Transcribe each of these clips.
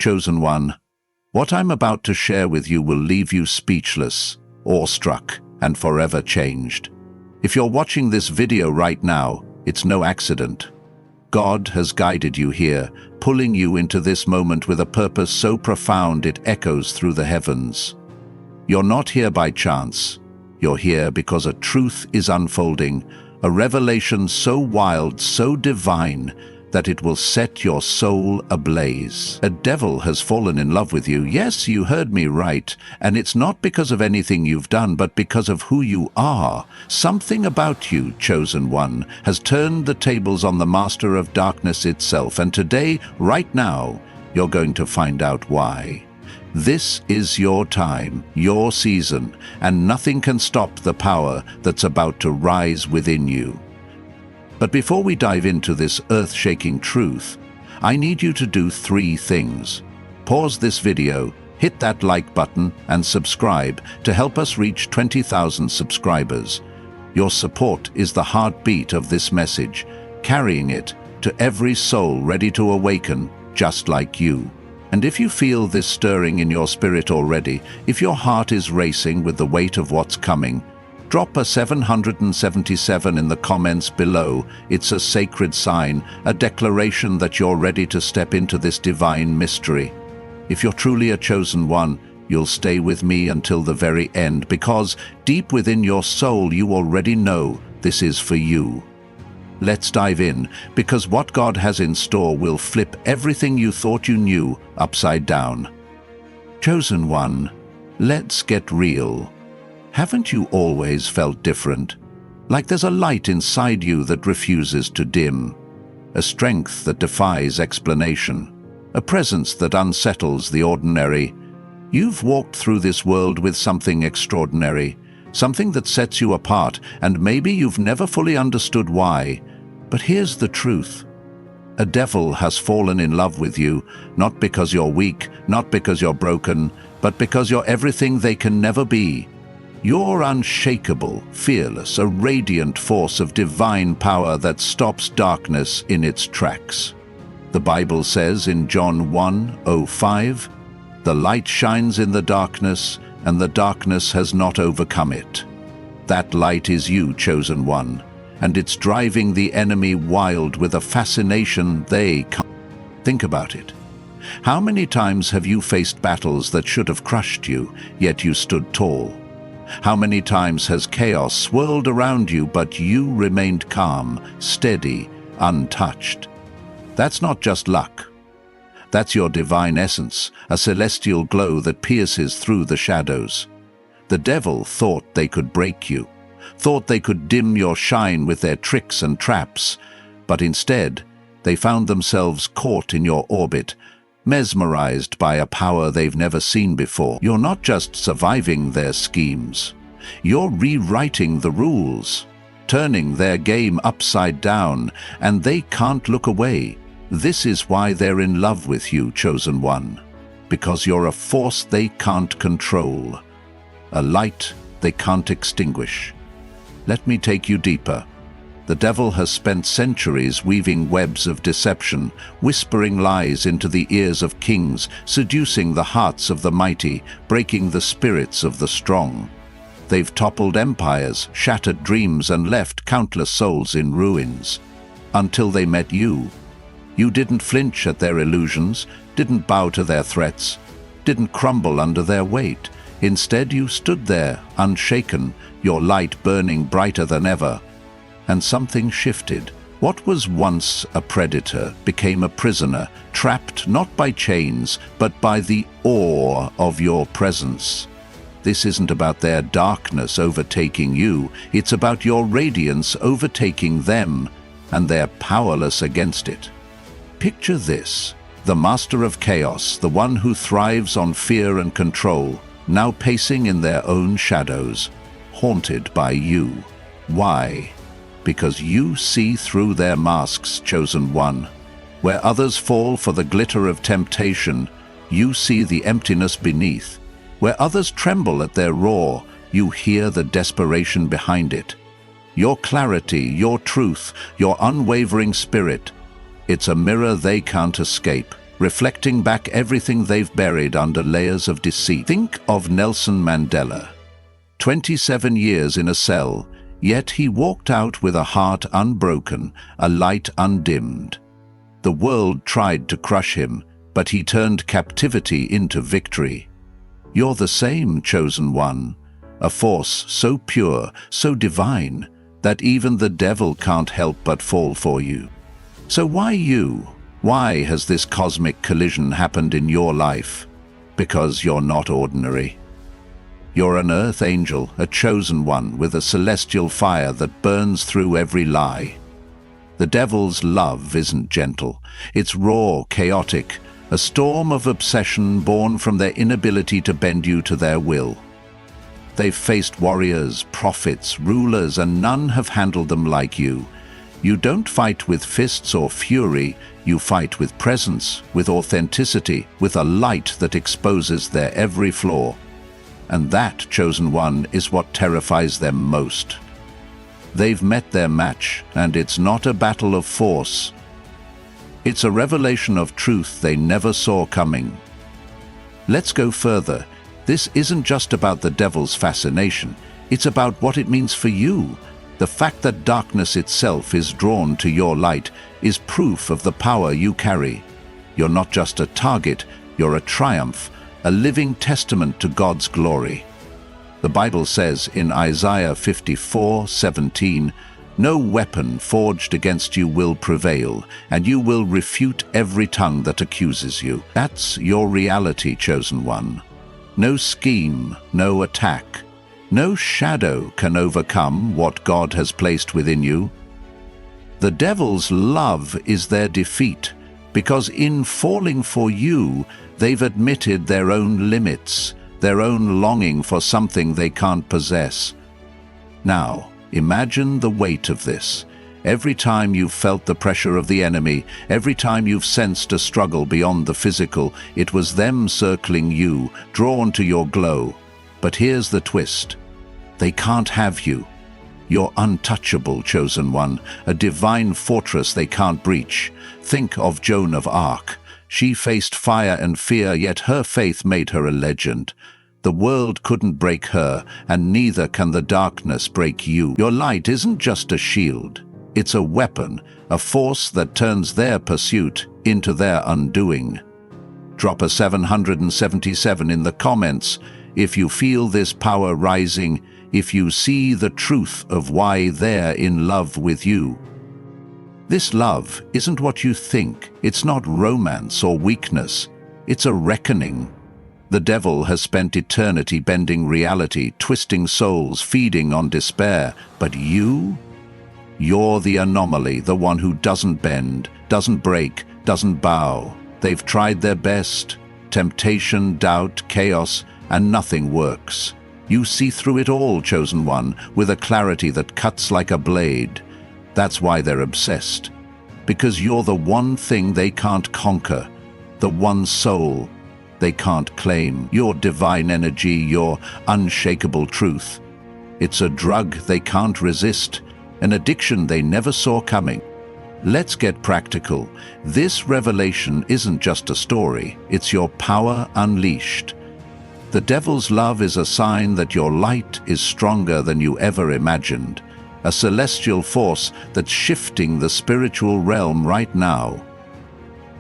Chosen one, what I'm about to share with you will leave you speechless, awestruck, and forever changed. If you're watching this video right now, it's no accident. God has guided you here, pulling you into this moment with a purpose so profound it echoes through the heavens. You're not here by chance. You're here because a truth is unfolding, a revelation so wild, so divine, that it will set your soul ablaze. A devil has fallen in love with you. Yes, you heard me right. And it's not because of anything you've done, but because of who you are. Something about you, chosen one, has turned the tables on the master of darkness itself. And today, right now, you're going to find out why. This is your time, your season, and nothing can stop the power that's about to rise within you. But before we dive into this earth-shaking truth, I need you to do 3 things. Pause this video, hit that like button, and subscribe to help us reach 20,000 subscribers. Your support is the heartbeat of this message, carrying it to every soul ready to awaken, just like you. And if you feel this stirring in your spirit already, if your heart is racing with the weight of what's coming, drop a 777 in the comments below. It's a sacred sign, a declaration that you're ready to step into this divine mystery. If you're truly a chosen one, you'll stay with me until the very end, because deep within your soul you already know this is for you. Let's dive in, because what God has in store will flip everything you thought you knew upside down. Chosen one, let's get real. Haven't you always felt different? Like there's a light inside you that refuses to dim, a strength that defies explanation, a presence that unsettles the ordinary. You've walked through this world with something extraordinary, something that sets you apart, and maybe you've never fully understood why. But here's the truth. A devil has fallen in love with you, not because you're weak, not because you're broken, but because you're everything they can never be. You're unshakable, fearless, a radiant force of divine power that stops darkness in its tracks. The Bible says in John 1:5, "The light shines in the darkness, and the darkness has not overcome it." That light is you, chosen one, and it's driving the enemy wild with a fascination they can't. Think about it. How many times have you faced battles that should have crushed you, yet you stood tall? How many times has chaos swirled around you, but you remained calm, steady, untouched? That's not just luck. That's your divine essence, a celestial glow that pierces through the shadows. The devil thought they could break you, thought they could dim your shine with their tricks and traps, but instead, they found themselves caught in your orbit, mesmerized by a power they've never seen before. You're not just surviving their schemes. You're rewriting the rules, turning their game upside down, and they can't look away. This is why they're in love with you, chosen one, because you're a force they can't control, a light they can't extinguish. Let me take you deeper. The devil has spent centuries weaving webs of deception, whispering lies into the ears of kings, seducing the hearts of the mighty, breaking the spirits of the strong. They've toppled empires, shattered dreams, and left countless souls in ruins. Until they met you. You didn't flinch at their illusions, didn't bow to their threats, didn't crumble under their weight. Instead, you stood there, unshaken, your light burning brighter than ever. And something shifted. What was once a predator became a prisoner, trapped not by chains, but by the awe of your presence. This isn't about their darkness overtaking you, it's about your radiance overtaking them, and they're powerless against it. Picture this, the master of chaos, the one who thrives on fear and control, now pacing in their own shadows, haunted by you. Why? Because you see through their masks, chosen one. Where others fall for the glitter of temptation, you see the emptiness beneath. Where others tremble at their roar, you hear the desperation behind it. Your clarity, your truth, your unwavering spirit, it's a mirror they can't escape. reflecting back everything they've buried under layers of deceit. Think of Nelson Mandela. 27 years in a cell, yet he walked out with a heart unbroken, a light undimmed. The world tried to crush him, but he turned captivity into victory. You're the same, chosen one, a force so pure, so divine, that even the devil can't help but fall for you. So why you? Why has this cosmic collision happened in your life? Because you're not ordinary. You're an earth angel, a chosen one with a celestial fire that burns through every lie. The devil's love isn't gentle. It's raw, chaotic, a storm of obsession born from their inability to bend you to their will. They've faced warriors, prophets, rulers, and none have handled them like you. You don't fight with fists or fury, you fight with presence, with authenticity, with a light that exposes their every flaw. And that, chosen one, is what terrifies them most. They've met their match, and it's not a battle of force. It's a revelation of truth they never saw coming. Let's go further. This isn't just about the devil's fascination, it's about what it means for you. The fact that darkness itself is drawn to your light is proof of the power you carry. You're not just a target, you're a triumph, a living testament to God's glory. The Bible says in Isaiah 54:17, "No weapon forged against you will prevail, and you will refute every tongue that accuses you." That's your reality, chosen one. No scheme, no attack, no shadow can overcome what God has placed within you. The devil's love is their defeat, because in falling for you, they've admitted their own limits, their own longing for something they can't possess. Now, imagine the weight of this. Every time you've felt the pressure of the enemy, every time you've sensed a struggle beyond the physical, it was them circling you, drawn to your glow. But here's the twist. They can't have you. You're untouchable, chosen one, a divine fortress they can't breach. Think of Joan of Arc. She faced fire and fear, yet her faith made her a legend. The world couldn't break her, and neither can the darkness break you. Your light isn't just a shield. It's a weapon, a force that turns their pursuit into their undoing. Drop a 777 in the comments if you feel this power rising, if you see the truth of why they're in love with you. This love isn't what you think. It's not romance or weakness. It's a reckoning. The devil has spent eternity bending reality, twisting souls, feeding on despair. But you're the anomaly, the one who doesn't bend, doesn't break, doesn't bow. They've tried their best. Temptation, doubt, chaos, and nothing works. You see through it all, chosen one, with a clarity that cuts like a blade. That's why they're obsessed. Because you're the one thing they can't conquer, the one soul they can't claim, your divine energy, your unshakable truth. It's a drug they can't resist, an addiction they never saw coming. Let's get practical. This revelation isn't just a story, it's your power unleashed. The devil's love is a sign that your light is stronger than you ever imagined, a celestial force that's shifting the spiritual realm right now.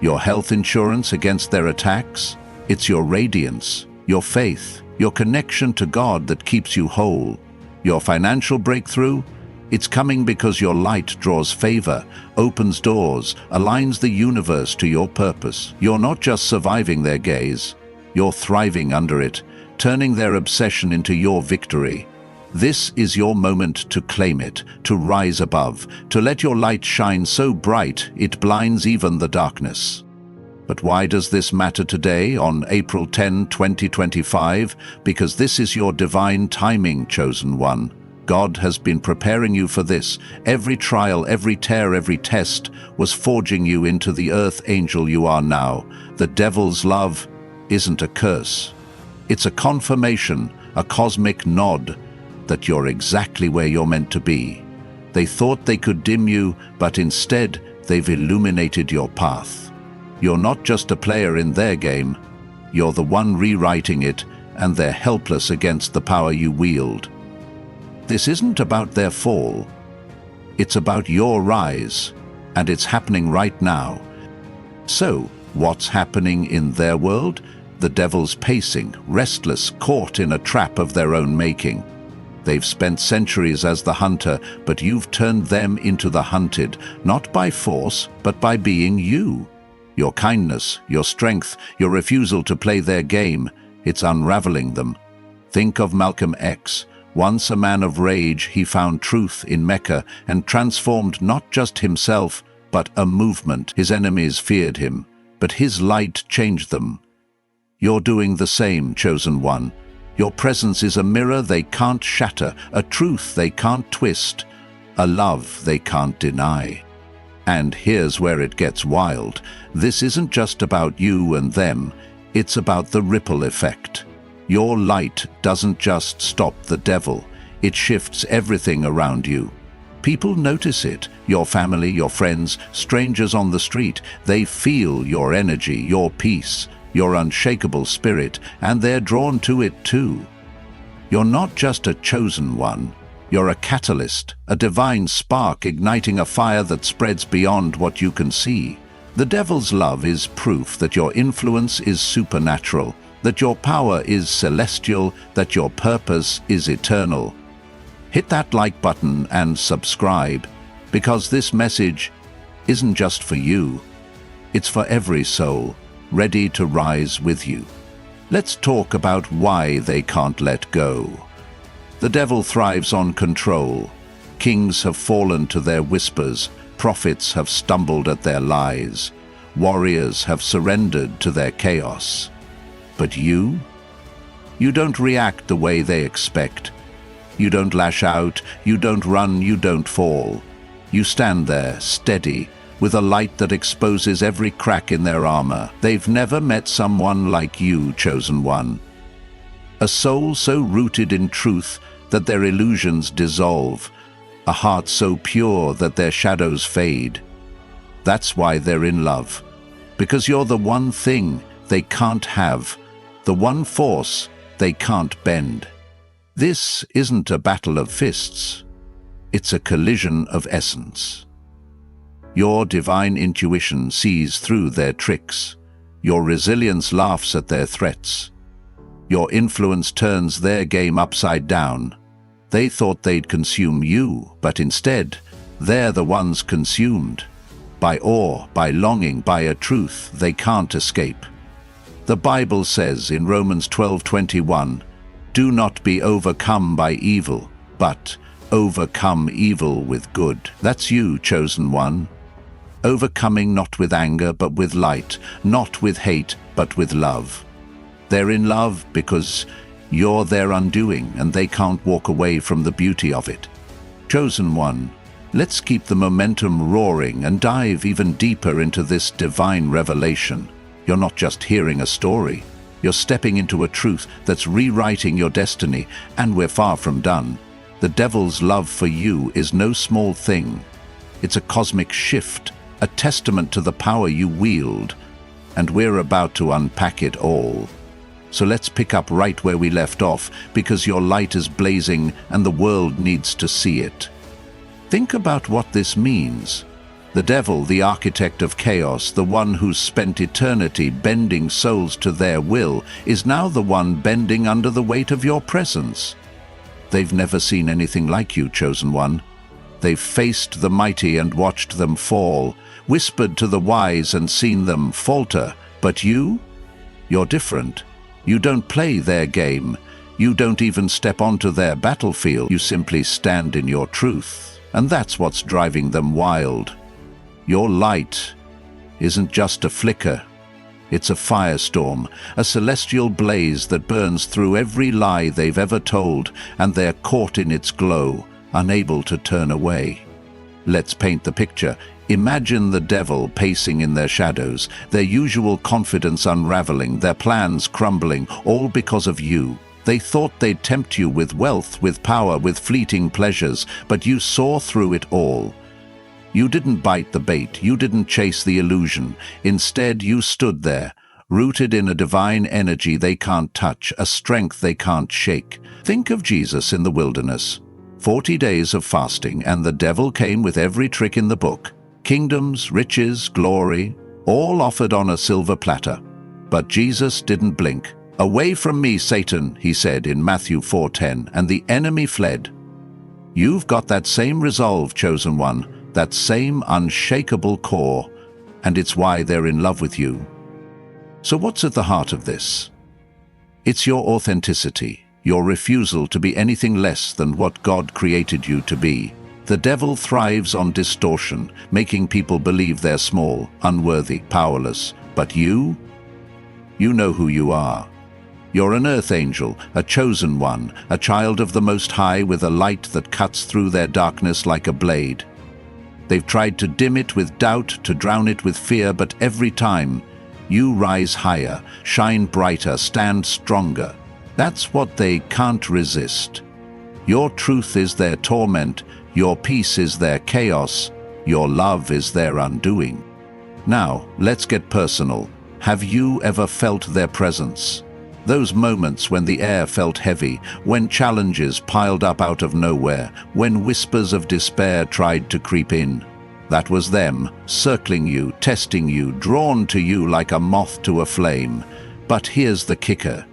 Your health insurance against their attacks? It's your radiance, your faith, your connection to God that keeps you whole. Your financial breakthrough? It's coming because your light draws favor, opens doors, aligns the universe to your purpose. You're not just surviving their gaze, you're thriving under it, turning their obsession into your victory. This is your moment to claim it, to rise above, to let your light shine so bright it blinds even the darkness. But why does this matter today, on April 10, 2025? Because this is your divine timing, chosen one. God has been preparing you for this. Every trial, every tear, every test was forging you into the earth angel you are now. The devil's love isn't a curse. It's a confirmation, a cosmic nod that you're exactly where you're meant to be. They thought they could dim you, but instead they've illuminated your path. You're not just a player in their game, you're the one rewriting it, and they're helpless against the power you wield. This isn't about their fall. It's about your rise, and it's happening right now. So, what's happening in their world? The devil's pacing, restless, caught in a trap of their own making. They've spent centuries as the hunter, but you've turned them into the hunted, not by force, but by being you. Your kindness, your strength, your refusal to play their game, it's unraveling them. Think of Malcolm X. Once a man of rage, he found truth in Mecca and transformed not just himself, but a movement. His enemies feared him, but his light changed them. You're doing the same, chosen one. Your presence is a mirror they can't shatter, a truth they can't twist, a love they can't deny. And here's where it gets wild. This isn't just about you and them, it's about the ripple effect. Your light doesn't just stop the devil, it shifts everything around you. People notice it, your family, your friends, strangers on the street. They feel your energy, your peace, your unshakable spirit, and they're drawn to it too. You're not just a chosen one, you're a catalyst, a divine spark igniting a fire that spreads beyond what you can see. The devil's love is proof that your influence is supernatural, that your power is celestial, that your purpose is eternal. Hit that like button and subscribe, because this message isn't just for you, it's for every soul ready to rise with you. Let's talk about why they can't let go. The devil thrives on control. Kings have fallen to their whispers, prophets have stumbled at their lies, warriors have surrendered to their chaos. But you don't react the way they expect. You don't lash out, you don't run, you don't fall. You stand there, steady, with a light that exposes every crack in their armor. They've never met someone like you, chosen one. A soul so rooted in truth that their illusions dissolve, a heart so pure that their shadows fade. That's why they're in love, because you're the one thing they can't have, the one force they can't bend. This isn't a battle of fists, it's a collision of essence. Your divine intuition sees through their tricks. Your resilience laughs at their threats. Your influence turns their game upside down. They thought they'd consume you, but instead, they're the ones consumed. By awe, by longing, by a truth they can't escape. The Bible says in Romans 12:21, "Do not be overcome by evil, but overcome evil with good." That's you, chosen one. Overcoming not with anger, but with light, not with hate, but with love. They're in love because you're their undoing, and they can't walk away from the beauty of it. Chosen one, let's keep the momentum roaring and dive even deeper into this divine revelation. You're not just hearing a story, you're stepping into a truth that's rewriting your destiny, and we're far from done. The devil's love for you is no small thing. It's a cosmic shift, a testament to the power you wield, and we're about to unpack it all. So let's pick up right where we left off, because your light is blazing and the world needs to see it. Think about what this means. The devil, the architect of chaos, the one who's spent eternity bending souls to their will, is now the one bending under the weight of your presence. They've never seen anything like you, chosen one. They've faced the mighty and watched them fall, whispered to the wise and seen them falter. But you're different. You don't play their game. You don't even step onto their battlefield. You simply stand in your truth. And that's what's driving them wild. Your light isn't just a flicker. It's a firestorm, a celestial blaze that burns through every lie they've ever told, and they're caught in its glow, unable to turn away. Let's paint the picture. Imagine the devil pacing in their shadows, their usual confidence unraveling, their plans crumbling, all because of you. They thought they'd tempt you with wealth, with power, with fleeting pleasures, but you saw through it all. You didn't bite the bait, you didn't chase the illusion. Instead, you stood there, rooted in a divine energy they can't touch, a strength they can't shake. Think of Jesus in the wilderness. 40 days of fasting, and the devil came with every trick in the book. Kingdoms, riches, glory, all offered on a silver platter. But Jesus didn't blink. "Away from me, Satan," he said in Matthew 4:10, and the enemy fled. You've got that same resolve, chosen one, that same unshakable core, and it's why they're in love with you. So what's at the heart of this? It's your authenticity, your refusal to be anything less than what God created you to be. The devil thrives on distortion, making people believe they're small, unworthy, powerless. But you know who you are. You're an earth angel, a chosen one, a child of the Most High with a light that cuts through their darkness like a blade. They've tried to dim it with doubt, to drown it with fear, but every time, you rise higher, shine brighter, stand stronger. That's what they can't resist. Your truth is their torment, your peace is their chaos, your love is their undoing. Now, let's get personal. Have you ever felt their presence? Those moments when the air felt heavy, when challenges piled up out of nowhere, when whispers of despair tried to creep in. That was them, circling you, testing you, drawn to you like a moth to a flame. But here's the kicker.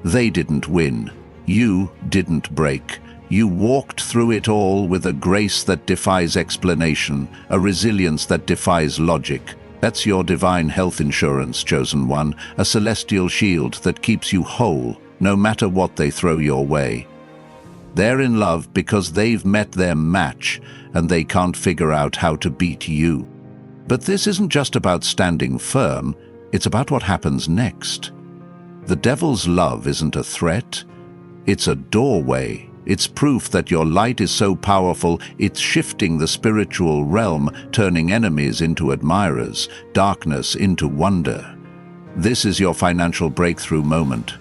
They didn't win. You didn't break. You walked through it all with a grace that defies explanation, a resilience that defies logic. That's your divine health insurance, chosen one, a celestial shield that keeps you whole, no matter what they throw your way. They're in love because they've met their match, and they can't figure out how to beat you. But this isn't just about standing firm, it's about what happens next. The devil's love isn't a threat, it's a doorway. It's proof that your light is so powerful, it's shifting the spiritual realm, turning enemies into admirers, darkness into wonder. This is your financial breakthrough moment.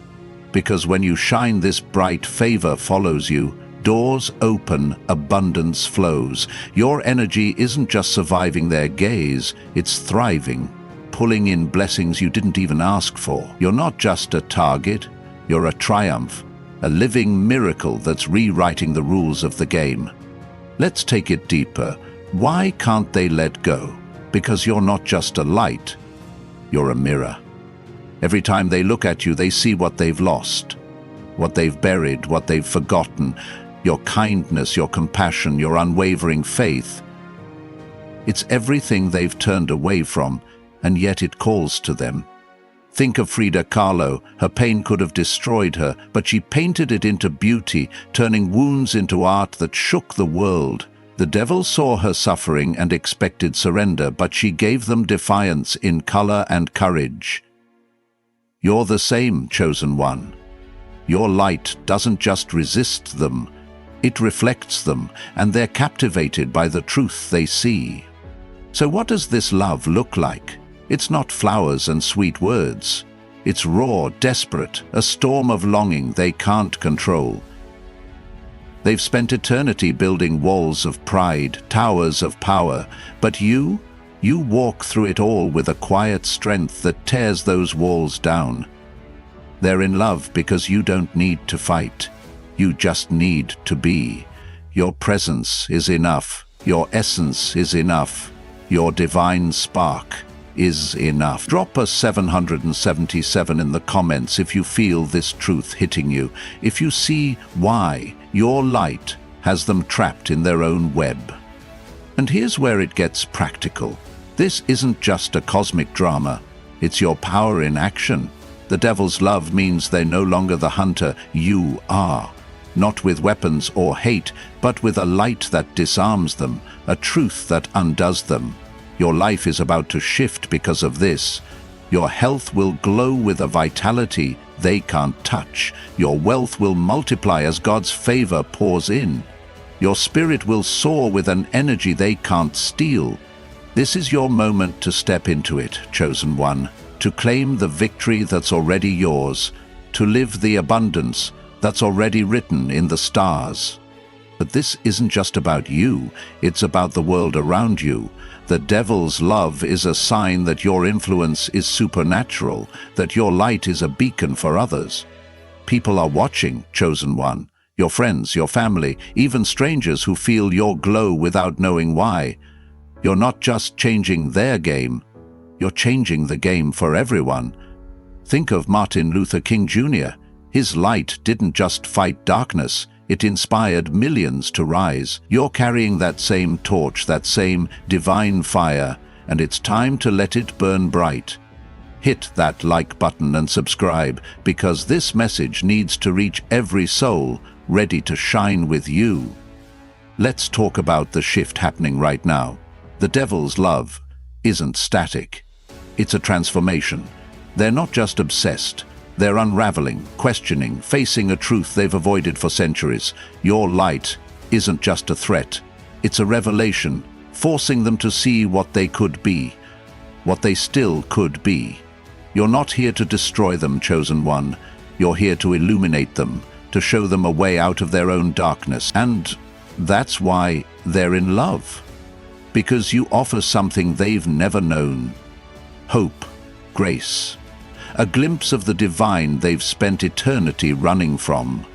Because when you shine this bright, favor follows you. Doors open, abundance flows. Your energy isn't just surviving their gaze, it's thriving, pulling in blessings you didn't even ask for. You're not just a target, you're a triumph. A living miracle that's rewriting the rules of the game. Let's take it deeper. Why can't they let go? Because you're not just a light, you're a mirror. Every time they look at you, they see what they've lost, what they've buried, what they've forgotten. Your kindness, your compassion, your unwavering faith. It's everything they've turned away from, and yet it calls to them. Think of Frida Kahlo. Her pain could have destroyed her, but she painted it into beauty, turning wounds into art that shook the world. The devil saw her suffering and expected surrender, but she gave them defiance in color and courage. You're the same, chosen one. Your light doesn't just resist them, it reflects them, and they're captivated by the truth they see. So what does this love look like? It's not flowers and sweet words. It's raw, desperate, a storm of longing they can't control. They've spent eternity building walls of pride, towers of power, but you walk through it all with a quiet strength that tears those walls down. They're in love because you don't need to fight. You just need to be. Your presence is enough. Your essence is enough. Your divine spark is enough. Drop a 777 in the comments if you feel this truth hitting you, if you see why your light has them trapped in their own web. And here's where it gets practical. This isn't just a cosmic drama, it's your power in action. The devil's love means they're no longer the hunter, you are. Not with weapons or hate, but with a light that disarms them, a truth that undoes them. Your life is about to shift because of this. Your health will glow with a vitality they can't touch. Your wealth will multiply as God's favor pours in. Your spirit will soar with an energy they can't steal. This is your moment to step into it, chosen one, to claim the victory that's already yours, to live the abundance that's already written in the stars. But this isn't just about you, it's about the world around you. The devil's love is a sign that your influence is supernatural, that your light is a beacon for others. People are watching, chosen one. Your friends, your family, even strangers who feel your glow without knowing why. You're not just changing their game, you're changing the game for everyone. Think of Martin Luther King Jr. His light didn't just fight darkness, it inspired millions to rise. You're carrying that same torch, that same divine fire, and it's time to let it burn bright. Hit that like button and subscribe, because this message needs to reach every soul ready to shine with you. Let's talk about the shift happening right now. The devil's love isn't static. It's a transformation. They're not just obsessed. They're unraveling, questioning, facing a truth they've avoided for centuries. Your light isn't just a threat. It's a revelation, forcing them to see what they could be, what they still could be. You're not here to destroy them, chosen one. You're here to illuminate them, to show them a way out of their own darkness. And that's why they're in love. Because you offer something they've never known. Hope, grace. A glimpse of the divine they've spent eternity running from.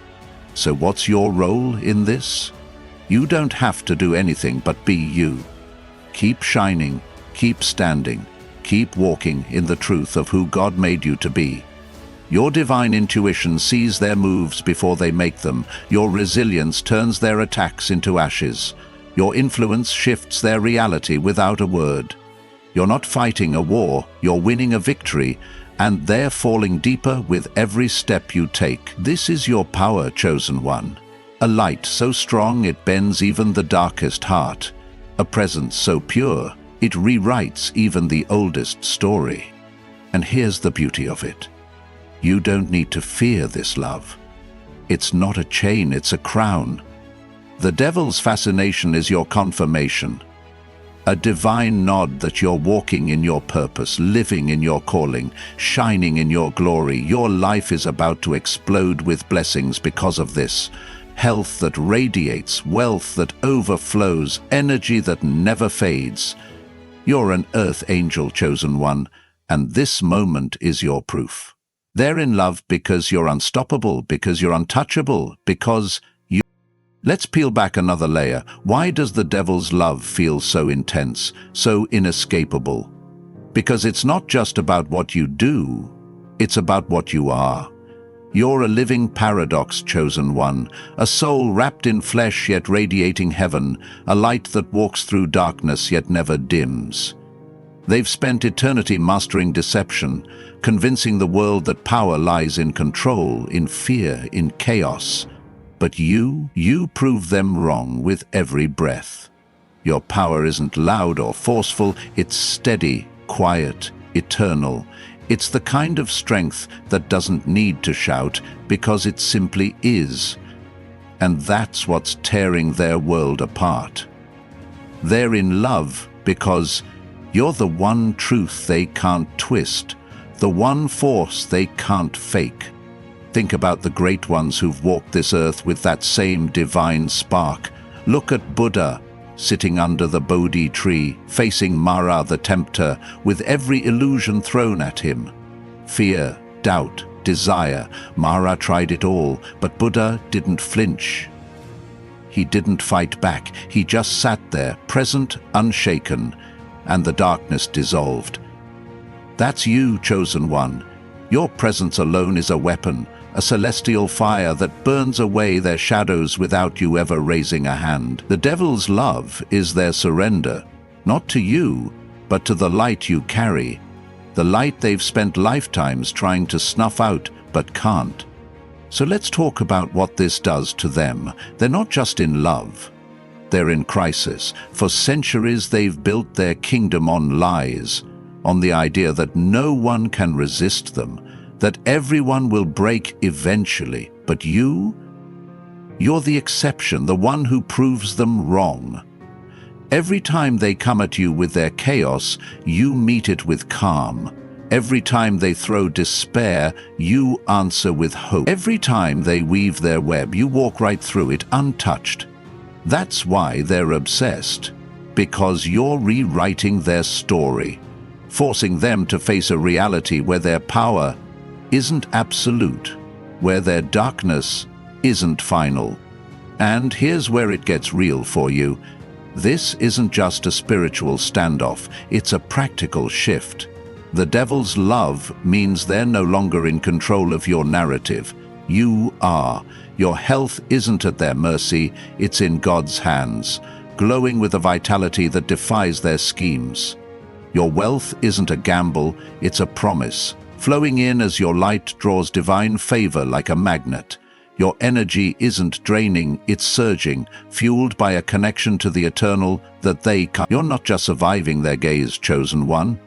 So what's your role in this? You don't have to do anything but be you. Keep shining, keep standing, keep walking in the truth of who God made you to be. Your divine intuition sees their moves before they make them. Your resilience turns their attacks into ashes. Your influence shifts their reality without a word. You're not fighting a war, you're winning a victory, and they're falling deeper with every step you take. This is your power, chosen one. A light so strong it bends even the darkest heart. A presence so pure it rewrites even the oldest story. And here's the beauty of it. You don't need to fear this love. It's not a chain, it's a crown. The devil's fascination is your confirmation. A divine nod that you're walking in your purpose, living in your calling, shining in your glory. Your life is about to explode with blessings because of this. Health that radiates, wealth that overflows, energy that never fades. You're an earth angel, chosen one, and this moment is your proof. They're in love because you're unstoppable, because you're untouchable, because you... Let's peel back another layer. Why does the devil's love feel so intense, so inescapable? Because it's not just about what you do, it's about what you are. You're a living paradox, chosen one, a soul wrapped in flesh yet radiating heaven, a light that walks through darkness yet never dims. They've spent eternity mastering deception, convincing the world that power lies in control, in fear, in chaos. But you prove them wrong with every breath. Your power isn't loud or forceful, it's steady, quiet, eternal. It's the kind of strength that doesn't need to shout because it simply is. And that's what's tearing their world apart. They're in love because you're the one truth they can't twist, the one force they can't fake. Think about the great ones who've walked this earth with that same divine spark. Look at Buddha, sitting under the Bodhi tree, facing Mara the tempter, with every illusion thrown at him. Fear, doubt, desire. Mara tried it all, but Buddha didn't flinch. He didn't fight back. He just sat there, present, unshaken, and the darkness dissolved. That's you, chosen one. Your presence alone is a weapon, a celestial fire that burns away their shadows without you ever raising a hand. The devil's love is their surrender, not to you, but to the light you carry, the light they've spent lifetimes trying to snuff out but can't. So let's talk about what this does to them. They're not just in love, they're in crisis. For centuries they've built their kingdom on lies, on the idea that no one can resist them, that everyone will break eventually. But you're the exception, the one who proves them wrong. Every time they come at you with their chaos, you meet it with calm. Every time they throw despair, you answer with hope. Every time they weave their web, you walk right through it untouched. That's why they're obsessed. Because you're rewriting their story, forcing them to face a reality where their power isn't absolute, where their darkness isn't final. And here's where it gets real for you. This isn't just a spiritual standoff, it's a practical shift. The devil's love means they're no longer in control of your narrative. You are. Your health isn't at their mercy, it's in God's hands, glowing with a vitality that defies their schemes. Your wealth isn't a gamble, it's a promise, flowing in as your light draws divine favor like a magnet. Your energy isn't draining, it's surging, fueled by a connection to the eternal that they can't. You're not just surviving their gaze, chosen one.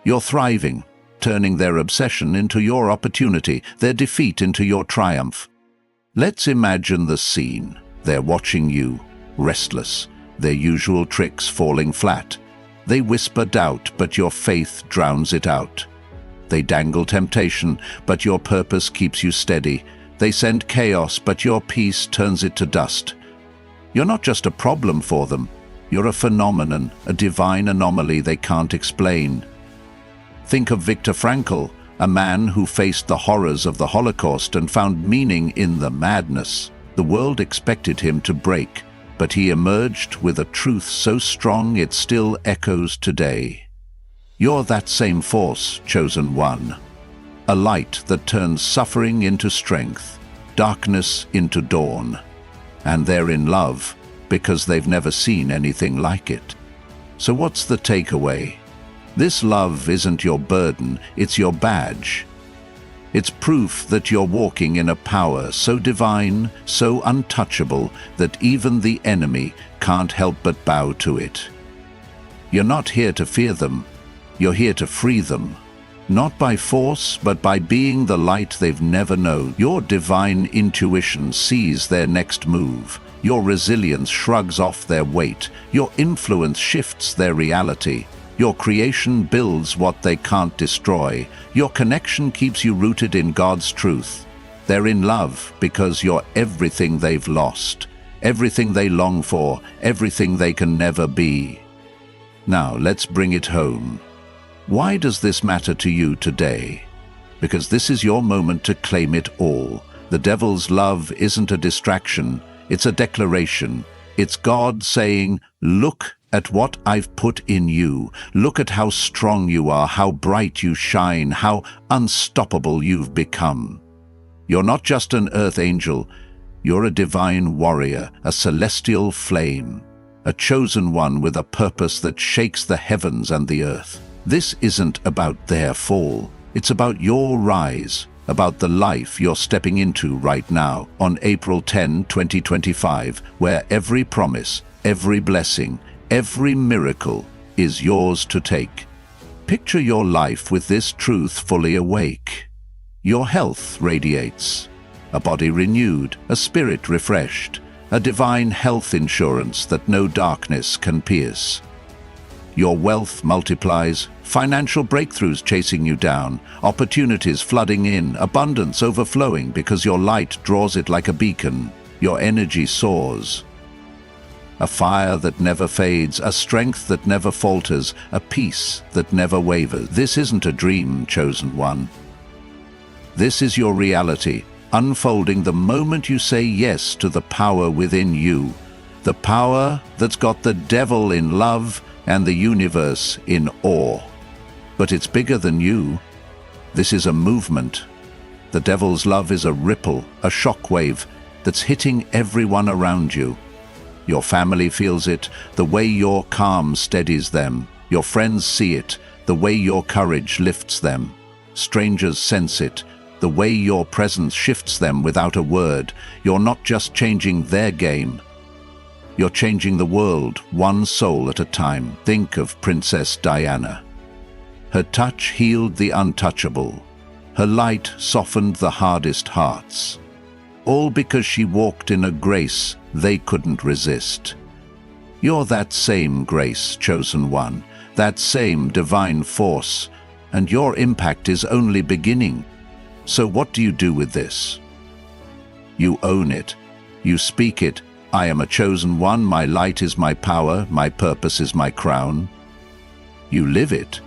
You're thriving, turning their obsession into your opportunity, their defeat into your triumph. Let's imagine the scene. They're watching you, restless, their usual tricks falling flat. They whisper doubt, but your faith drowns it out. They dangle temptation, but your purpose keeps you steady. They send chaos, but your peace turns it to dust. You're not just a problem for them. You're a phenomenon, a divine anomaly they can't explain. Think of Viktor Frankl, a man who faced the horrors of the Holocaust and found meaning in the madness. The world expected him to break, but he emerged with a truth so strong it still echoes today. You're that same force, chosen one. A light that turns suffering into strength, darkness into dawn. And they're in love because they've never seen anything like it. So what's the takeaway? This love isn't your burden, it's your badge. It's proof that you're walking in a power so divine, so untouchable, that even the enemy can't help but bow to it. You're not here to fear them, you're here to free them. Not by force, but by being the light they've never known. Your divine intuition sees their next move. Your resilience shrugs off their weight. Your influence shifts their reality. Your creation builds what they can't destroy. Your connection keeps you rooted in God's truth. They're in love because you're everything they've lost, everything they long for, everything they can never be. Now, let's bring it home. Why does this matter to you today? Because this is your moment to claim it all. The devil's love isn't a distraction, it's a declaration. It's God saying, look at what I've put in you. Look at how strong you are, how bright you shine, how unstoppable you've become. You're not just an earth angel, you're a divine warrior, a celestial flame, a chosen one with a purpose that shakes the heavens and the earth. This isn't about their fall, it's about your rise, about the life you're stepping into right now on April 10, 2025, where every promise, every blessing, every miracle is yours to take. Picture your life with this truth fully awake. Your health radiates, a body renewed, a spirit refreshed, a divine health insurance that no darkness can pierce. Your wealth multiplies, financial breakthroughs chasing you down, opportunities flooding in, abundance overflowing because your light draws it like a beacon. Your energy soars. A fire that never fades, a strength that never falters, a peace that never wavers. This isn't a dream, chosen one. This is your reality, unfolding the moment you say yes to the power within you. The power that's got the devil in love and the universe in awe. But it's bigger than you. This is a movement. The devil's love is a ripple, a shockwave that's hitting everyone around you. Your family feels it, the way your calm steadies them. Your friends see it, the way your courage lifts them. Strangers sense it, the way your presence shifts them without a word. You're not just changing their game. You're changing the world, one soul at a time. Think of Princess Diana. Her touch healed the untouchable. Her light softened the hardest hearts. All because she walked in a grace they couldn't resist. You're that same grace, chosen one, that same divine force, and your impact is only beginning. So what do you do with this? You own it. You speak it, I am a chosen one, my light is my power, my purpose is my crown. You live it.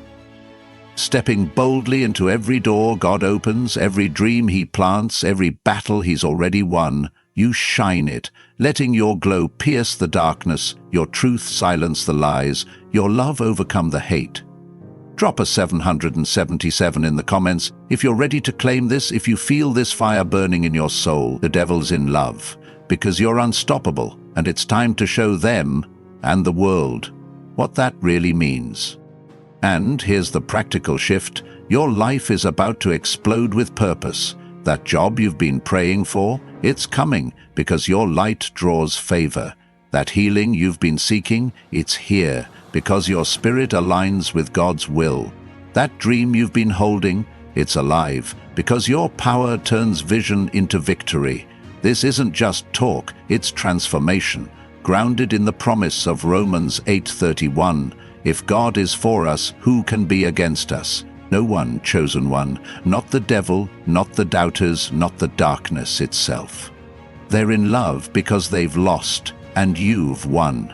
Stepping boldly into every door God opens, every dream He plants, every battle He's already won, you shine it, letting your glow pierce the darkness, your truth silence the lies, your love overcome the hate. Drop a 777 in the comments if you're ready to claim this, if you feel this fire burning in your soul. The devil's in love, because you're unstoppable, and it's time to show them and the world what that really means. And here's the practical shift. Your life is about to explode with purpose. That job you've been praying for, it's coming because your light draws favor. That healing you've been seeking, it's here because your spirit aligns with God's will. That dream you've been holding, it's alive because your power turns vision into victory. This isn't just talk, it's transformation, grounded in the promise of Romans 8:31. If God is for us, who can be against us? No one, chosen one, not the devil, not the doubters, not the darkness itself. They're in love because they've lost, and you've won.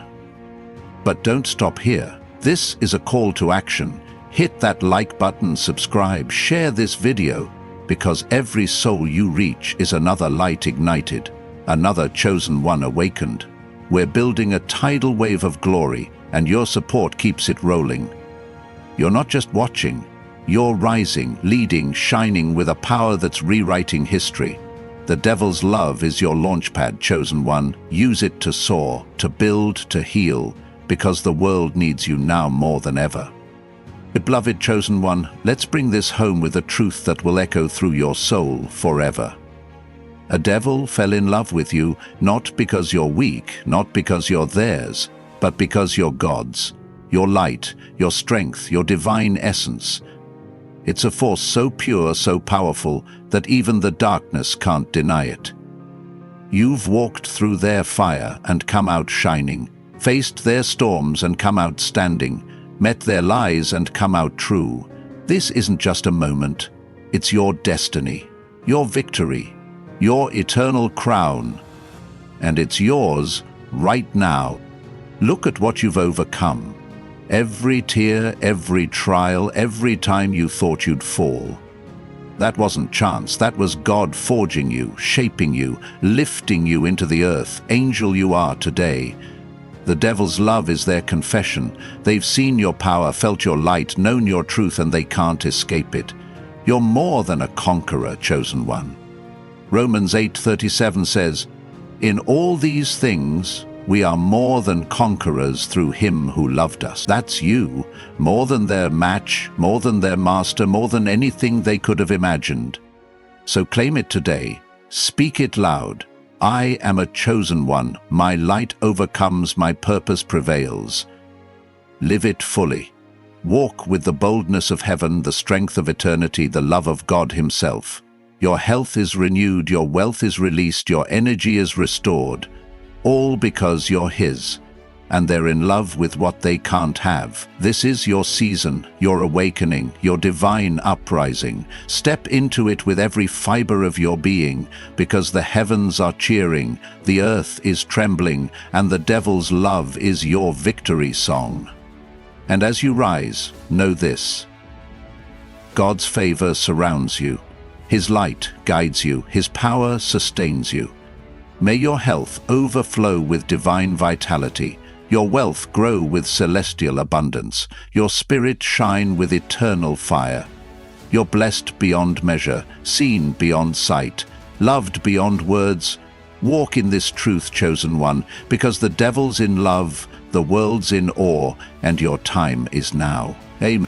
But don't stop here. This is a call to action. Hit that like button, subscribe, share this video, because every soul you reach is another light ignited, another chosen one awakened. We're building a tidal wave of glory, and your support keeps it rolling. You're not just watching, you're rising, leading, shining with a power that's rewriting history. The devil's love is your launchpad, chosen one. Use it to soar, to build, to heal, because the world needs you now more than ever. Beloved chosen one, let's bring this home with a truth that will echo through your soul forever. A devil fell in love with you, not because you're weak, not because you're theirs, but because you're God's, your light, your strength, your divine essence. It's a force so pure, so powerful, that even the darkness can't deny it. You've walked through their fire and come out shining, faced their storms and come out standing, met their lies and come out true. This isn't just a moment, it's your destiny, your victory, your eternal crown, and it's yours right now. Look at what you've overcome. Every tear, every trial, every time you thought you'd fall. That wasn't chance, that was God forging you, shaping you, lifting you into the earth, angel you are today. The devil's love is their confession. They've seen your power, felt your light, known your truth, and they can't escape it. You're more than a conqueror, chosen one. Romans 8:37 says, "In all these things, we are more than conquerors through Him who loved us." That's you, more than their match, more than their master, more than anything they could have imagined. So claim it today. Speak it loud. I am a chosen one. My light overcomes, my purpose prevails. Live it fully. Walk with the boldness of heaven, the strength of eternity, the love of God Himself. Your health is renewed, your wealth is released, your energy is restored. All because you're His, and they're in love with what they can't have. This is your season, your awakening, your divine uprising. Step into it with every fiber of your being, because the heavens are cheering, the earth is trembling, and the devil's love is your victory song. And as you rise, know this: God's favor surrounds you, His light guides you, His power sustains you. May your health overflow with divine vitality, your wealth grow with celestial abundance, your spirit shine with eternal fire. You're blessed beyond measure, seen beyond sight, loved beyond words. Walk in this truth, chosen one, because the devil's in love, the world's in awe, and your time is now. Amen.